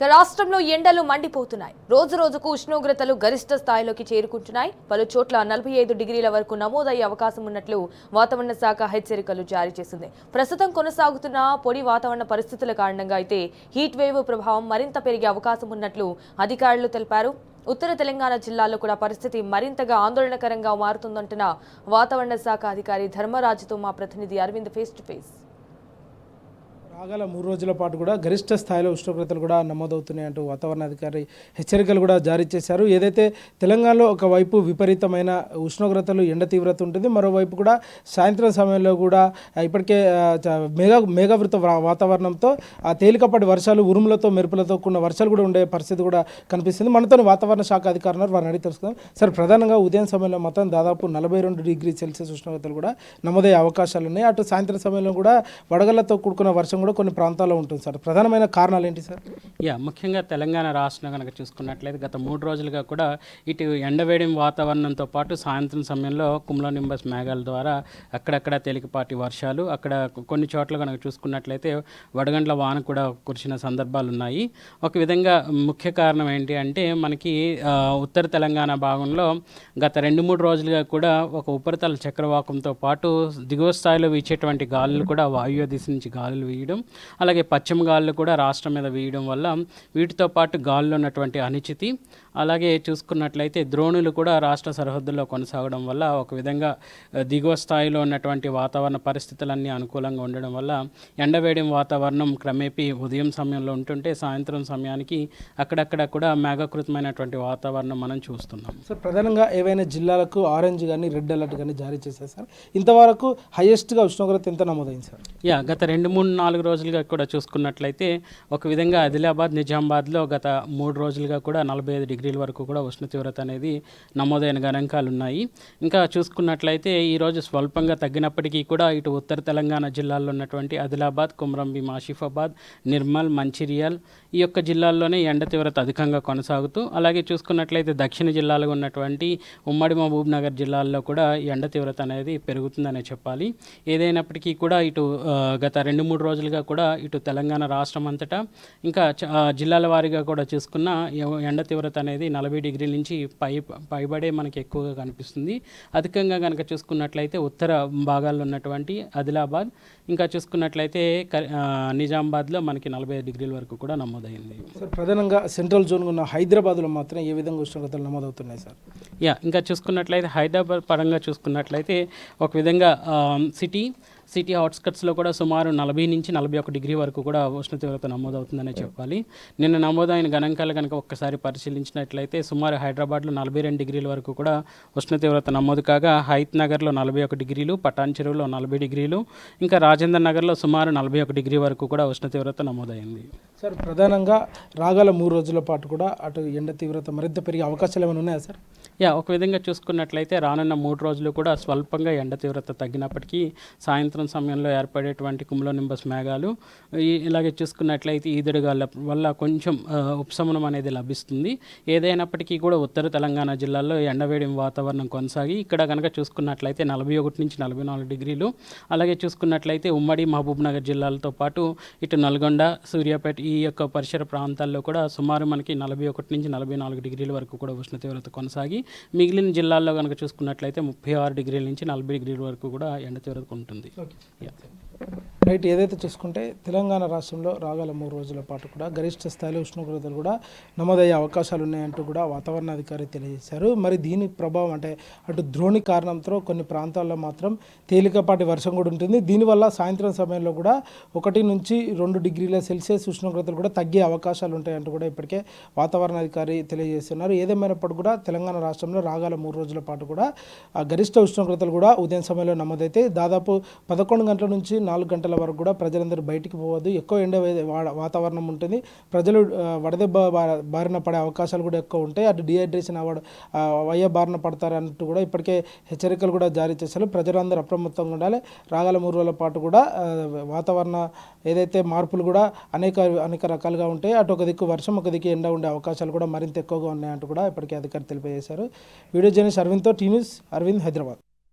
రాష్ట్రంలో ఎండలు మండిపోతున్నాయి. రోజు రోజుకు ఉష్ణోగ్రతలు గరిష్ట స్థాయిలోకి చేరుకుంటున్నాయి. పలు చోట్ల 45 డిగ్రీల వరకు నమోదయ్యే అవకాశం ఉన్నట్లు వాతావరణ శాఖ హెచ్చరికలు జారీ చేసింది. ప్రస్తుతం కొనసాగుతున్న పొడి వాతావరణ పరిస్థితుల కారణంగా అయితే హీట్ వేవ్ ప్రభావం మరింత పెరిగే అవకాశం ఉన్నట్లు అధికారులు తెలిపారు. ఉత్తర తెలంగాణ జిల్లాల్లో కూడా పరిస్థితి మరింతగా ఆందోళనకరంగా మారుతుందంటున్న వాతావరణ శాఖ అధికారి ధర్మరాజుతో మా ప్రతినిధి అరవింద్ ఫేస్ టు ఫేస్. రాగల 3 రోజుల పాటు కూడా గరిష్ట స్థాయిలో ఉష్ణోగ్రతలు కూడా నమోదవుతున్నాయంటూ వాతావరణ అధికారి హెచ్చరికలు కూడా జారీ చేశారు. ఏదైతే తెలంగాణలో ఒకవైపు విపరీతమైన ఉష్ణోగ్రతలు ఎండ తీవ్రత ఉంటుంది, మరోవైపు కూడా సాయంత్రం సమయంలో కూడా ఇప్పటికే మేఘావృత వాతావరణంతో తేలికపాటి వర్షాలు, ఉరుములతో మెరుపులతో కూడిన వర్షాలు కూడా ఉండే పరిస్థితి కూడా కనిపిస్తుంది. మనతో వాతావరణ శాఖ అధికారులు వారిని అడిగి తెలుసుకుందాం. సార్, ప్రధానంగా ఉదయం సమయంలో మొత్తం దాదాపు 42 డిగ్రీ సెల్సియస్ ఉష్ణోగ్రతలు కూడా నమోదయ్యే అవకాశాలు ఉన్నాయి. అటు సాయంత్రం సమయంలో కూడా వడగళ్లతో కూడుకున్న వర్షం కూడా కొన్ని ప్రాంతాల్లో ఉంటుంది సార్. ప్రధానమైన కారణాలు ఏంటి సార్? ముఖ్యంగా తెలంగాణ రాష్ట్రం కనుక చూసుకున్నట్లయితే గత 3 రోజులుగా కూడా ఇటు ఎండవేడిం వాతావరణంతో పాటు సాయంత్రం సమయంలో కుమ్లోనింబస్ మేఘాల ద్వారా అక్కడక్కడ తేలికపాటి వర్షాలు, అక్కడ కొన్ని చోట్ల కనుక చూసుకున్నట్లయితే వడగండ్ల వాన కూడా కురిసిన సందర్భాలు ఉన్నాయి. ఒక విధంగా ముఖ్య కారణం ఏంటి అంటే మనకి ఉత్తర తెలంగాణ భాగంలో గత 2-3 రోజులుగా కూడా ఒక ఉపరితల చక్రవాకంతో పాటు దిగువ స్థాయిలో వీచేటువంటి గాలులు కూడా వాయువ్య దిశ నుంచి గాలులు వీయడం, అలాగే పశ్చిమ గాలులు కూడా రాష్ట్రం మీద వీయడం వల్ల వీటితో పాటు గాల్లో ఉన్నటువంటి అనిశ్చితి, అలాగే చూసుకున్నట్లయితే ద్రోణులు కూడా రాష్ట్ర సరిహద్దుల్లో కొనసాగడం వల్ల ఒక విధంగా దిగువ స్థాయిలో ఉన్నటువంటి వాతావరణ పరిస్థితులన్నీ అనుకూలంగా ఉండడం వల్ల ఎండవేడిం వాతావరణం క్రమేపీ ఉదయం సమయంలో ఉంటుంటే సాయంత్రం సమయానికి అక్కడక్కడ కూడా మేఘకృతమైనటువంటి వాతావరణం మనం చూస్తున్నాం. సార్, ప్రధానంగా ఏవైనా జిల్లాలకు ఆరెంజ్ కానీ రెడ్ అలర్ట్ కానీ జారీ చేశారు సార్? ఇంతవరకు హైయెస్ట్గా ఉష్ణోగ్రత ఎంత నమోదైంది సార్? గత 2-3-4 రోజులుగా కూడా చూసుకున్నట్లయితే ఒక విధంగా ఆదిలాబాద్, నిజామాబాద్లో గత 3 రోజులుగా కూడా 45 డిగ్రీల వరకు కూడా ఉష్ణ తీవ్రత అనేది నమోదైన గణాంకాలు ఉన్నాయి. ఇంకా చూసుకున్నట్లయితే ఈరోజు స్వల్పంగా తగ్గినప్పటికీ కూడా ఇటు ఉత్తర తెలంగాణ జిల్లాల్లో ఉన్నటువంటి ఆదిలాబాద్, కుమ్రంభీం, ఆసిఫాబాద్, నిర్మల్, మంచిర్యాల్ ఈ యొక్క జిల్లాల్లోనే ఎండ తీవ్రత అధికంగా కొనసాగుతూ, అలాగే చూసుకున్నట్లయితే దక్షిణ జిల్లాలో ఉన్నటువంటి ఉమ్మడి మహబూబ్ నగర్ జిల్లాల్లో కూడా ఎండ తీవ్రత అనేది పెరుగుతుందనే చెప్పాలి. ఏదైనప్పటికీ కూడా ఇటు గత 2-3 రోజులుగా కూడా ఇటు తెలంగాణ రాష్ట్రం అంతటా ఇంకా జిల్లాల వారీగా కూడా చూసుకున్న ఎండ తీవ్రత అనేది 40 డిగ్రీల నుంచి పైబడే మనకి ఎక్కువగా కనిపిస్తుంది. అధికంగా కనుక చూసుకున్నట్లయితే ఉత్తర భాగాల్లో ఉన్నటువంటి ఆదిలాబాద్, ఇంకా చూసుకున్నట్లయితే నిజామాబాద్లో మనకి 45 డిగ్రీల వరకు కూడా నమోదైంది. సార్, ప్రధానంగా సెంట్రల్ జోన్ ఉన్న హైదరాబాద్లో మాత్రం ఏ విధంగా ఉష్ణోగ్రతలు నమోదవుతున్నాయి సార్? ఇంకా చూసుకున్నట్లయితే హైదరాబాద్ పరంగా చూసుకున్నట్లయితే ఒక విధంగా సిటీ అవుట్స్కట్స్లో కూడా సుమారు 40 నుంచి 41 డిగ్రీ వరకు కూడా ఉష్ణ తీవ్రత నమోదవుతుందనే చెప్పాలి. నిన్న నమోదైన గణాంకాలు కనుక ఒక్కసారి పరిశీలించినట్లయితే సుమారు హైదరాబాద్లో 42 డిగ్రీల వరకు కూడా ఉష్ణ తీవ్రత నమోదు కాగా, హైత్ నగర్లో 41 డిగ్రీలు, పటాన్ చెరువులో 40 డిగ్రీలు, ఇంకా రాజేంద్ర నగర్లో సుమారు 41 డిగ్రీ వరకు కూడా ఉష్ణ తీవ్రత నమోదైంది. సార్, ప్రధానంగా రాగల 3 రోజుల పాటు కూడా అటు ఎండ తీవ్రత మరింత పెరిగే అవకాశాలు ఏమైనా ఉన్నాయా సార్? ఒక విధంగా చూసుకున్నట్లయితే రానున్న 3 రోజులు కూడా స్వల్పంగా ఎండ తీవ్రత తగ్గినప్పటికీ సాయంత్రం సమయంలో ఏర్పడేటువంటి కుమ్లోనింబస్ మేఘాలు, ఇలాగే చూసుకున్నట్లయితే ఈదురుగాల వల్ల కొంచెం ఉపశమనం అనేది లభిస్తుంది. ఏదైనప్పటికీ కూడా ఉత్తర తెలంగాణ జిల్లాల్లో ఎండవేడిం వాతావరణం కొనసాగి ఇక్కడ కనుక చూసుకున్నట్లయితే 41 నుంచి 44 డిగ్రీలు, అలాగే చూసుకున్నట్లయితే ఉమ్మడి మహబూబ్ నగర్ జిల్లాలతో పాటు ఇటు నల్గొండ, సూర్యాపేట ఈ యొక్క పరిసర ప్రాంతాల్లో కూడా సుమారు మనకి 41 నుంచి 44 డిగ్రీల వరకు కూడా ఉష్ణ తీవ్రత కొనసాగి మిగిలిన జిల్లాల్లో కనుక చూసుకున్నట్లయితే 36 డిగ్రీల నుంచి 40 డిగ్రీల వరకు కూడా ఎండ తీవ్రత ఉంటుంది. రైట్. ఏదైతే చూసుకుంటే తెలంగాణ రాష్ట్రంలో రాగల 3 రోజుల పాటు కూడా గరిష్ట స్థాయిలో ఉష్ణోగ్రతలు కూడా నమోదయ్యే అవకాశాలు ఉన్నాయంటూ కూడా వాతావరణ అధికారి తెలియజేశారు. మరి దీని ప్రభావం అంటే అటు ద్రోణి కారణంతో కొన్ని ప్రాంతాల్లో మాత్రం తేలికపాటి వర్షం కూడా ఉంటుంది. దీనివల్ల సాయంత్రం సమయంలో కూడా 1 నుంచి 2 డిగ్రీల సెల్సియస్ ఉష్ణోగ్రతలు కూడా తగ్గే అవకాశాలు ఉంటాయంటూ కూడా ఇప్పటికే వాతావరణ అధికారి తెలియజేస్తున్నారు. ఏదేమైనప్పుడు కూడా తెలంగాణ రాష్ట్రంలో రాగల 3 రోజుల పాటు కూడా గరిష్ట ఉష్ణోగ్రతలు కూడా ఉదయం సమయంలో నమోదైతే దాదాపు 11 గంటల నుంచి 4 గంటల వరకు కూడా ప్రజలందరూ బయటికి పోవద్దు. ఎక్కువ ఎండ వాతావరణం ఉంటుంది. ప్రజలు వడదెబ్బ బారిన పడే అవకాశాలు కూడా ఎక్కువ ఉంటాయి. అటు డిహైడ్రేషన్ అయ్యే బారిన పడతారంటూ కూడా ఇప్పటికే హెచ్చరికలు కూడా జారీ చేశారు. ప్రజలందరూ అప్రమత్తంగా ఉండాలి. రాగల 3 రోజుల పాటు కూడా వాతావరణ ఏదైతే మార్పులు కూడా అనేక రకాలుగా ఉంటాయి. అటు ఒక దిక్కు వర్షం, ఒక దిక్కు ఎండ ఉండే అవకాశాలు కూడా మరింత ఎక్కువగా ఉన్నాయంటూ కూడా ఇప్పటికే అధికారులు తెలియజేశారు. వీడియో జర్నలిస్ట్ అరవింద్తో టీ న్యూస్, అరవింద్, హైదరాబాద్.